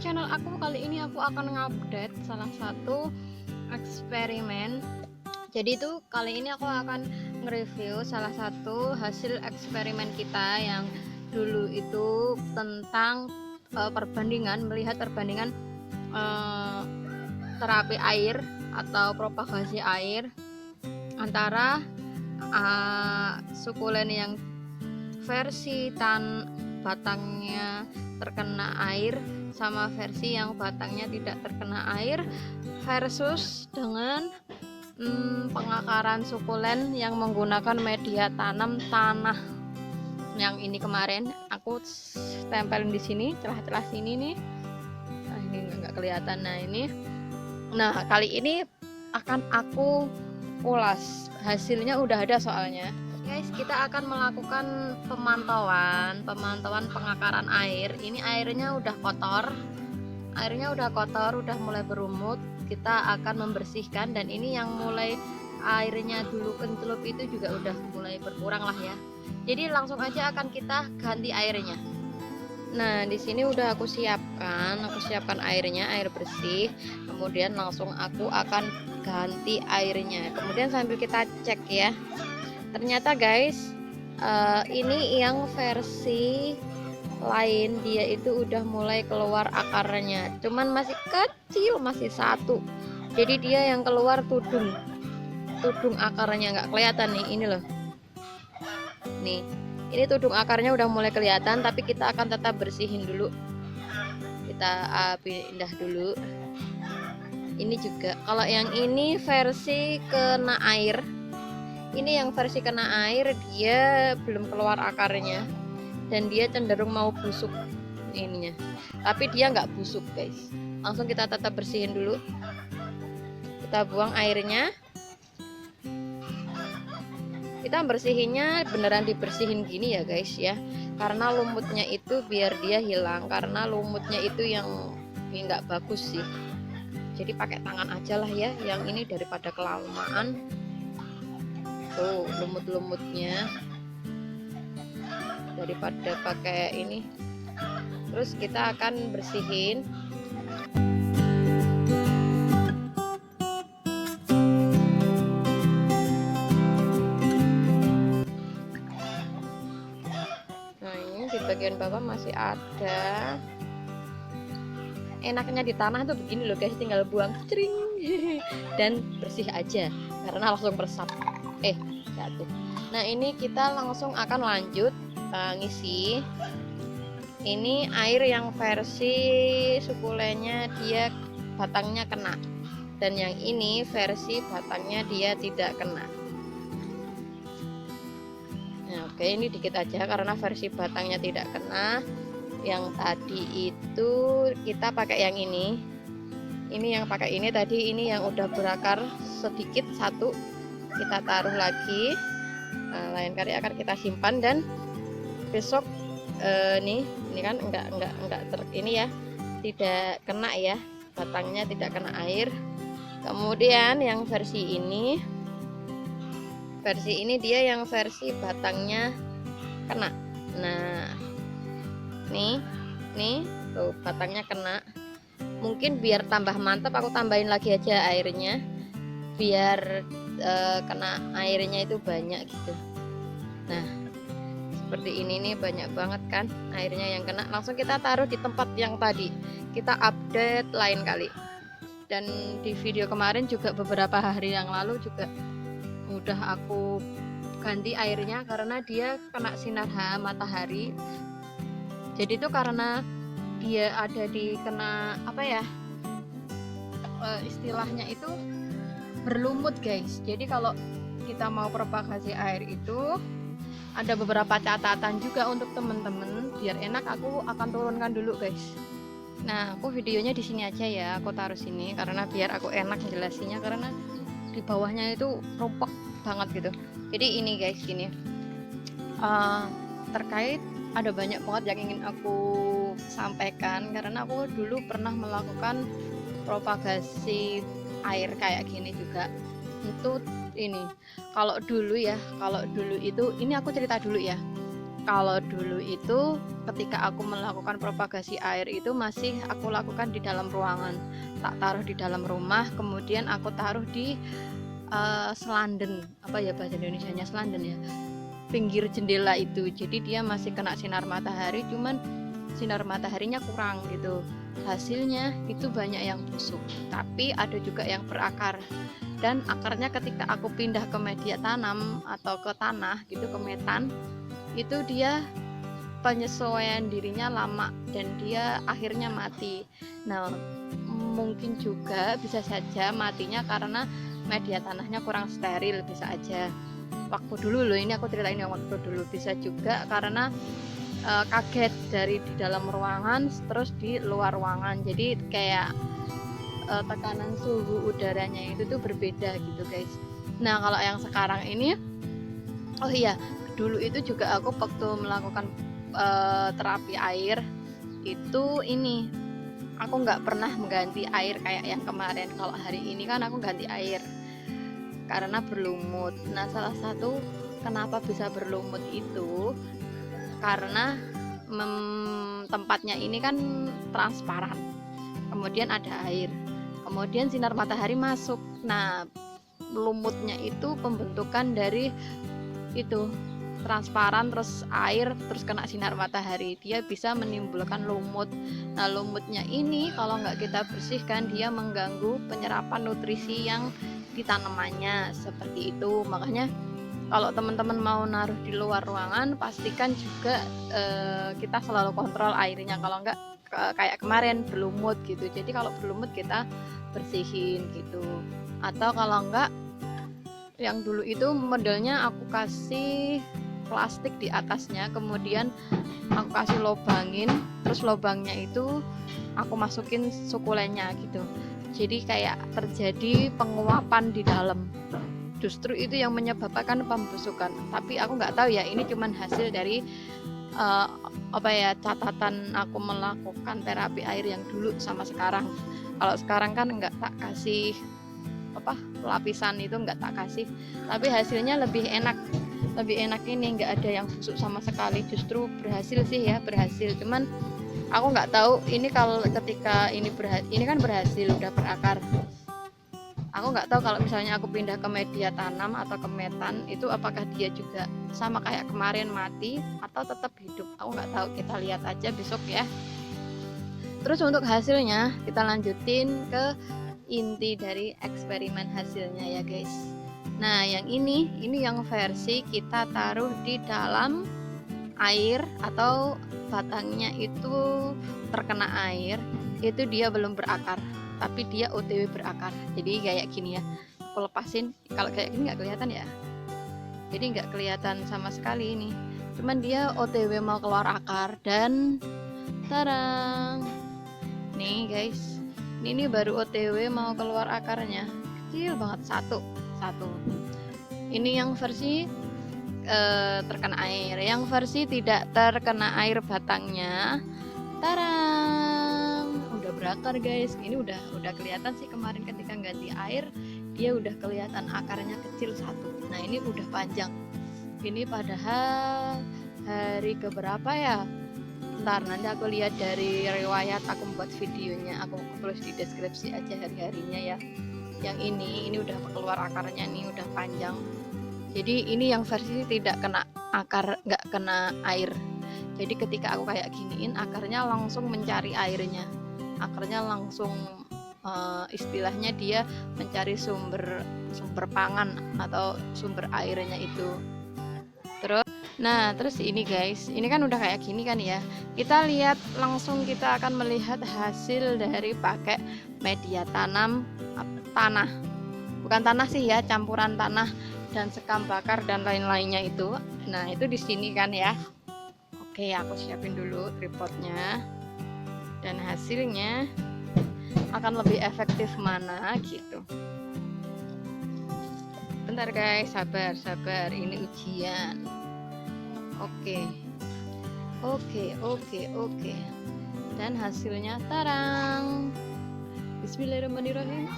channel aku. Kali ini aku akan ngupdate salah satu eksperimen. Jadi itu kali ini aku akan nge-review salah satu hasil eksperimen kita yang dulu itu tentang melihat perbandingan terapi air atau propagasi air antara sukulen yang versi batangnya terkena air sama versi yang batangnya tidak terkena air versus dengan pengakaran sukulen yang menggunakan media tanam tanah. Yang ini kemarin aku tempelin di sini, celah-celah sini nih. Nah, ini nggak kelihatan. Nah, kali ini akan aku ulas. Hasilnya udah ada soalnya. Guys, kita akan melakukan pemantauan pengakaran air. Ini airnya udah kotor, udah mulai berumut. Kita akan membersihkan, dan ini yang mulai airnya dulu kencelup itu juga udah mulai berkurang lah ya. Jadi langsung aja akan kita ganti airnya. Nah, di sini udah aku siapkan airnya, air bersih. Kemudian langsung aku akan ganti airnya. Kemudian sambil kita cek ya. Ternyata guys, ini yang versi lain, dia itu udah mulai keluar akarnya, cuman masih kecil, masih satu. Jadi dia yang keluar tudung akarnya nggak kelihatan nih. Ini loh, nih, ini tudung akarnya udah mulai kelihatan, tapi kita akan tetap bersihin dulu. Kita pindah dulu. Ini juga, kalau yang ini versi kena air, ini yang versi kena air, dia belum keluar akarnya dan dia cenderung mau busuk ininya, tapi dia nggak busuk guys. Langsung kita tetap bersihin dulu, kita buang airnya. Kita bersihinnya beneran dibersihin gini ya guys ya, karena lumutnya itu biar dia hilang, karena lumutnya itu yang nggak bagus sih. Jadi pakai tangan aja lah ya, yang ini daripada kelamaan. Tuh lumut-lumutnya, daripada pakai ini. Terus kita akan bersihin. Nah, ini di bagian bawah masih ada. Enaknya di tanah tuh begini loh guys, tinggal buang cering dan bersih aja karena langsung meresap. Jatuh. Nah, ini kita langsung akan lanjut ngisi. Ini air yang versi sukulennya dia batangnya kena, dan yang ini versi batangnya dia tidak kena. Nah, oke, ini dikit aja karena versi batangnya tidak kena. Yang tadi itu kita pakai yang ini. Ini yang pakai ini tadi, ini yang udah berakar sedikit satu. Kita taruh lagi. Nah, lain kali akan kita simpan, dan besok ini kan enggak ini ya, tidak kena ya, batangnya tidak kena air. Kemudian yang versi ini dia yang versi batangnya kena. Nah, nih tuh batangnya kena. Mungkin biar tambah mantap aku tambahin lagi aja airnya, biar kena airnya itu banyak gitu. Nah, seperti ini nih, banyak banget kan airnya yang kena. Langsung kita taruh di tempat yang tadi. Kita update lain kali. Dan di video kemarin juga, beberapa hari yang lalu juga udah aku ganti airnya karena dia kena sinar matahari. Jadi itu karena dia ada di kena apa ya, istilahnya itu berlumut guys. Jadi kalau kita mau propagasi air itu ada beberapa catatan juga untuk temen-temen, biar enak aku akan turunkan dulu guys. Nah, aku videonya di sini aja ya, aku taruh sini karena biar aku enak jelasinnya, karena di bawahnya itu ropok banget gitu. Jadi ini guys, gini, terkait ada banyak banget yang ingin aku sampaikan, karena aku dulu pernah melakukan propagasi air kayak gini juga. Itu ini kalau dulu itu, ini aku cerita dulu ya. Kalau dulu itu ketika aku melakukan propagasi air itu masih aku lakukan di dalam ruangan, tak taruh di dalam rumah, kemudian aku taruh di selanden, apa ya bahasa Indonesianya, selanden ya, pinggir jendela itu. Jadi dia masih kena sinar matahari, cuman sinar mataharinya kurang gitu. Hasilnya itu banyak yang busuk, tapi ada juga yang berakar. Dan akarnya ketika aku pindah ke media tanam atau ke tanah gitu, ke metan, itu dia penyesuaian dirinya lama dan dia akhirnya mati. Nah, mungkin juga bisa saja matinya karena media tanahnya kurang steril, bisa aja. Waktu dulu loh, ini aku ceritain yang waktu dulu. Bisa juga karena kaget dari di dalam ruangan terus di luar ruangan, jadi kayak tekanan suhu udaranya itu tuh berbeda gitu guys. Nah kalau yang sekarang ini, oh iya, dulu itu juga aku waktu melakukan terapi air itu ini aku nggak pernah mengganti air kayak yang kemarin. Kalau hari ini kan aku ganti air karena berlumut. Nah salah satu kenapa bisa berlumut itu karena tempatnya ini kan transparan, kemudian ada air, kemudian sinar matahari masuk. Nah lumutnya itu pembentukan dari itu transparan, terus air, terus kena sinar matahari, dia bisa menimbulkan lumut. Nah lumutnya ini kalau nggak kita bersihkan dia mengganggu penyerapan nutrisi yang di tanamannya, seperti itu. Makanya kalau teman-teman mau naruh di luar ruangan, pastikan juga kita selalu kontrol airnya. Kalau enggak kayak kemarin berlumut gitu, jadi kalau berlumut kita bersihin gitu. Atau kalau enggak, yang dulu itu modelnya aku kasih plastik di atasnya, kemudian aku kasih lobangin, terus lobangnya itu aku masukin sukulennya gitu. Jadi kayak terjadi penguapan di dalam. Justru itu yang menyebabkan pembusukan. Tapi aku nggak tahu ya, ini cuman hasil dari catatan aku melakukan terapi air yang dulu sama sekarang. Kalau sekarang kan nggak tak kasih lapisan itu, nggak tak kasih, tapi hasilnya lebih enak ini, nggak ada yang busuk sama sekali. Justru berhasil sih ya, berhasil. Cuman aku nggak tahu ini kalau ketika ini kan berhasil udah berakar. Aku nggak tahu kalau misalnya aku pindah ke media tanam atau ke metan itu apakah dia juga sama kayak kemarin mati atau tetap hidup. Aku nggak tahu, kita lihat aja besok ya. Terus untuk hasilnya kita lanjutin ke inti dari eksperimen hasilnya ya guys. Nah yang ini yang versi kita taruh di dalam air atau batangnya itu terkena air, itu dia belum berakar, tapi dia OTW berakar. Jadi kayak gini ya, aku lepasin, kalau kayak gini nggak kelihatan ya, jadi nggak kelihatan sama sekali ini, cuman dia OTW mau keluar akar. Dan tarang, nih guys, ini baru OTW mau keluar akarnya, kecil banget, satu. Ini yang versi terkena air. Yang versi tidak terkena air batangnya, tarang, udah berakar guys. Ini udah kelihatan sih, kemarin ketika ganti air dia udah kelihatan akarnya kecil satu. Nah ini udah panjang. Ini padahal hari keberapa ya, ntar nanti aku lihat dari riwayat, aku buat videonya, aku tulis di deskripsi aja hari-harinya ya. Yang ini udah keluar akarnya nih, udah panjang. Jadi ini yang versi tidak kena akar, nggak kena air. Jadi ketika aku kayak giniin, akarnya langsung mencari airnya, akarnya langsung istilahnya dia mencari sumber pangan atau sumber airnya itu. Terus ini guys, ini kan udah kayak gini kan ya, kita lihat langsung, kita akan melihat hasil dari pakai media tanam tanah, bukan tanah sih ya, campuran tanah dan sekam bakar dan lain-lainnya itu. Nah itu di sini kan ya. Oke, aku siapin dulu tripodnya, dan hasilnya akan lebih efektif mana gitu. Bentar guys, sabar, ini ujian. Oke. Dan hasilnya tarang, bismillahirrahmanirrahim.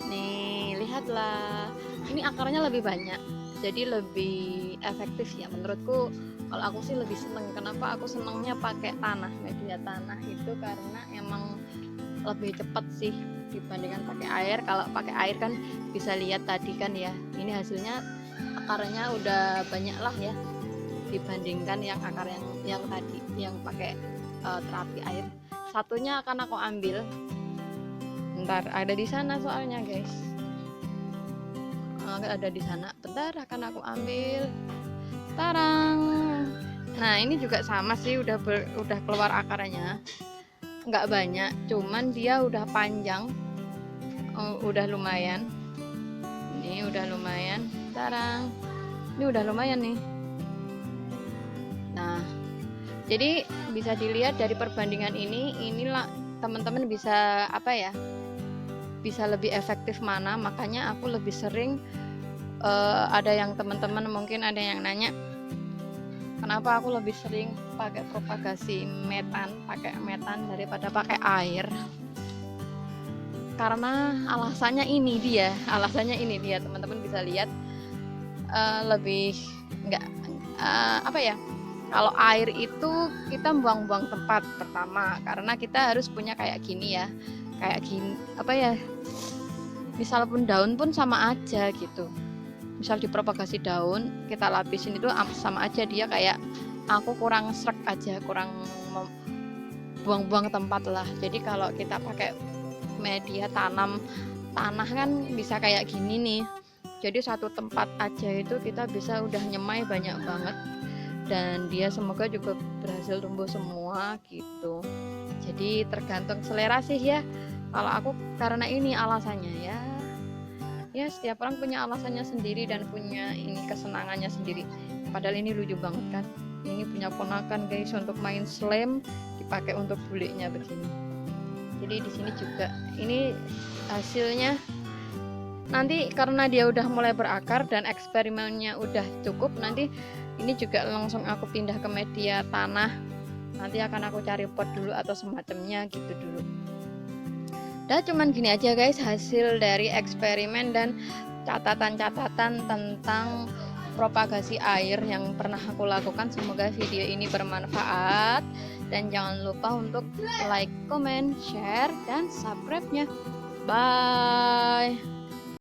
Nih lihatlah, ini akarnya lebih banyak. jadi lebih efektif ya menurutku. Kalau aku sih lebih seneng. Kenapa aku senengnya pakai tanah, media tanah itu karena emang lebih cepat sih dibandingkan pakai air. Kalau pakai air kan bisa lihat tadi kan ya, ini hasilnya akarnya udah banyak lah ya dibandingkan yang akar yang tadi yang pakai terapi air. Satunya akan aku ambil, bentar, ada di sana soalnya guys, ada di sana, bentar akan aku ambil. Tarang. Nah ini juga sama sih, udah keluar akarnya, nggak banyak, cuman dia udah panjang, udah lumayan. Ini udah lumayan, tarang. Ini udah lumayan nih. Nah, jadi bisa dilihat dari perbandingan inilah teman-teman bisa apa ya? Bisa lebih efektif mana? Makanya aku lebih sering ada yang teman-teman mungkin ada yang nanya, kenapa aku lebih sering pakai propagasi metan, pakai metan daripada pakai air? Karena alasannya ini dia teman-teman bisa lihat, lebih nggak apa ya, kalau air itu kita buang-buang tempat pertama, karena kita harus punya kayak gini ya, kayak gini apa ya, misal pun daun pun sama aja gitu. Misal dipropagasi daun kita lapisin itu sama aja, dia kayak aku kurang srek aja, kurang buang-buang tempat lah. Jadi kalau kita pakai media tanah kan bisa kayak gini nih, jadi satu tempat aja itu kita bisa udah nyemai banyak banget, dan dia semoga juga berhasil tumbuh semua gitu. Jadi tergantung selera sih ya. Kalau aku karena ini alasannya ya setiap orang punya alasannya sendiri dan punya ini kesenangannya sendiri. Padahal ini lucu banget kan, ini punya ponakan guys, untuk main slam dipakai untuk buliknya begini. Jadi di sini juga ini hasilnya nanti, karena dia udah mulai berakar dan eksperimennya udah cukup, nanti ini juga langsung aku pindah ke media tanah. Nanti akan aku cari pot dulu atau semacamnya gitu dulu. Dah cuman gini aja guys hasil dari eksperimen dan catatan-catatan tentang propagasi air yang pernah aku lakukan. Semoga video ini bermanfaat, dan jangan lupa untuk like, comment, share, dan subscribe-nya. Bye.